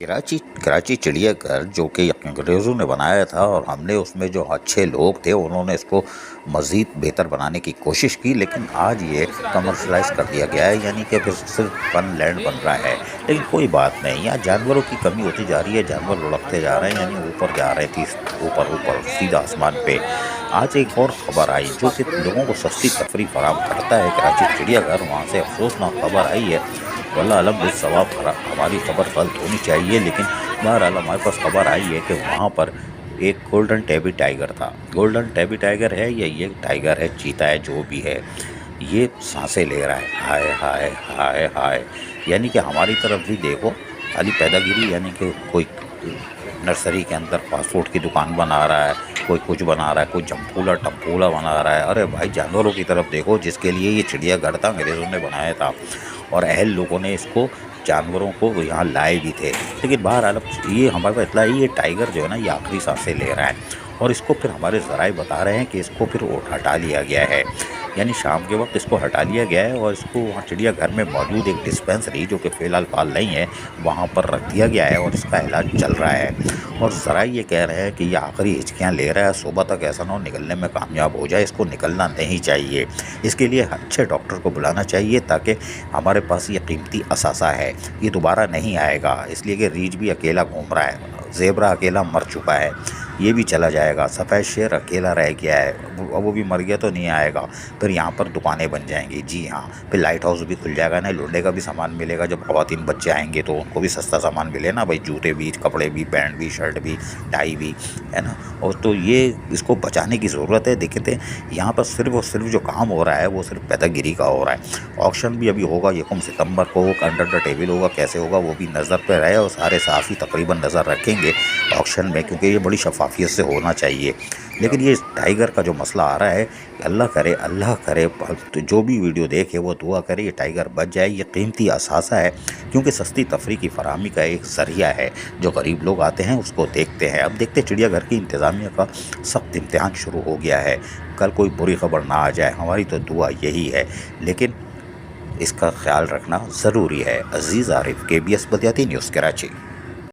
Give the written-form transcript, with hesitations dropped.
कराची चिड़िया घर जो कि अंग्रेज़ों ने बनाया था और हमने उसमें जो अच्छे लोग थे उन्होंने इसको मज़ीद बेहतर बनाने की कोशिश की, लेकिन आज ये कमर्शलाइज़ कर दिया गया है, यानी कि फिर सिर्फ फन लैंड बन रहा है। लेकिन कोई बात नहीं, यहाँ जानवरों की कमी होती जा रही है, जानवर लुढ़कते जा रहे हैं, यानी ऊपर जा रहे थे, ऊपर ऊपर सीधा आसमान पे। आज एक और ख़बर आई जो कि लोगों को सस्ती तफरीह फराहम करता है, कराची चिड़ियाघर, वहाँ से अफसोसनाक खबर आई है। वल्लाह अलम बिस्सवाब हमारी खबर गलत होनी चाहिए, लेकिन बहरहाल हमारे पास खबर आई है कि वहाँ पर एक गोल्डन टेबी टाइगर था। गोल्डन टेबी टाइगर है या ये टाइगर है, चीता है, जो भी है, ये सांसें ले रहा है, हाय हाय हाय हाय। यानी कि हमारी तरफ भी देखो, खाली पैदागिरी, यानी कि कोई नर्सरी के अंदर फास्ट फूड की दुकान बना रहा है, कोई कुछ बना रहा है, कोई जम्पूला टम्पूला बना रहा है। अरे भाई, जानवरों की तरफ देखो, जिसके लिए ये चिड़ियाघर था अंग्रेज़ों ने बनाया था और अहल लोगों ने इसको, जानवरों को यहाँ लाए भी थे। लेकिन बहरहाल ये हमारे पास इतना ही, ये टाइगर जो है ना, ये आखिरी सांसें ले रहा है और इसको फिर हमारे ज़राए बता रहे हैं कि इसको फिर हटा लिया गया है, यानी शाम के वक्त इसको हटा लिया गया है और इसको वहाँ चिड़ियाघर में मौजूद एक डिस्पेंसरी जो कि फ़िलहाल फाल नहीं है, वहाँ पर रख दिया गया है और इसका इलाज चल रहा है। और ज़राए ये कह रहे हैं कि ये आखिरी हिचकियाँ ले रहा है, सुबह तक ऐसा ना हो निकलने में कामयाब हो जाए, इसको निकलना नहीं चाहिए। इसके लिए अच्छे डॉक्टर को बुलाना चाहिए, ताकि हमारे पास ये कीमती असासा है, ये दोबारा नहीं आएगा। इसलिए कि रीछ भी अकेला घूम रहा है, ज़ेबरा अकेला मर चुका है, ये भी चला जाएगा, सफ़ेद शेर अकेला रह गया है, वो भी मर गया तो नहीं आएगा। फिर यहाँ पर दुकानें बन जाएंगी, जी हाँ, फिर लाइट हाउस भी खुल जाएगा ना, लुंडे का भी सामान मिलेगा। जब ख़वातीन बच्चे आएंगे तो उनको भी सस्ता सामान मिले ना भाई, जूते भी, कपड़े भी, पैंट भी, शर्ट भी, टाई भी, है ना। और तो ये इसको बचाने की ज़रूरत है। देखते हैं यहाँ पर सिर्फ और सिर्फ जो काम हो रहा है वो सिर्फ पैदागिरी का हो रहा है। ऑक्शन भी अभी होगा 1 सितंबर को, अंडर द टेबल होगा, कैसे होगा वो भी नज़र पर रहे और सारे सहाफ़ी तकरीबन नज़र रखेंगे ऑक्शन में, क्योंकि ये बड़ी शफाफियत से होना चाहिए। लेकिन ये टाइगर का जो मसला आ रहा है, अल्लाह करे तो जो भी वीडियो देखे वो दुआ करे ये टाइगर बच जाए। ये कीमती असासा है, क्योंकि सस्ती तफरीह की फराहमी का एक ज़रिया है। जो गरीब लोग आते हैं उसको देखते हैं। अब देखते चिड़ियाघर की इंतज़ामिया का सख्त इम्तिहान शुरू हो गया है, कल कोई बुरी खबर ना आ जाए, हमारी तो दुआ यही है। लेकिन इसका ख्याल रखना ज़रूरी है। अज़ीज़ आरिफ, KBS बदियाती न्यूज़, कराची।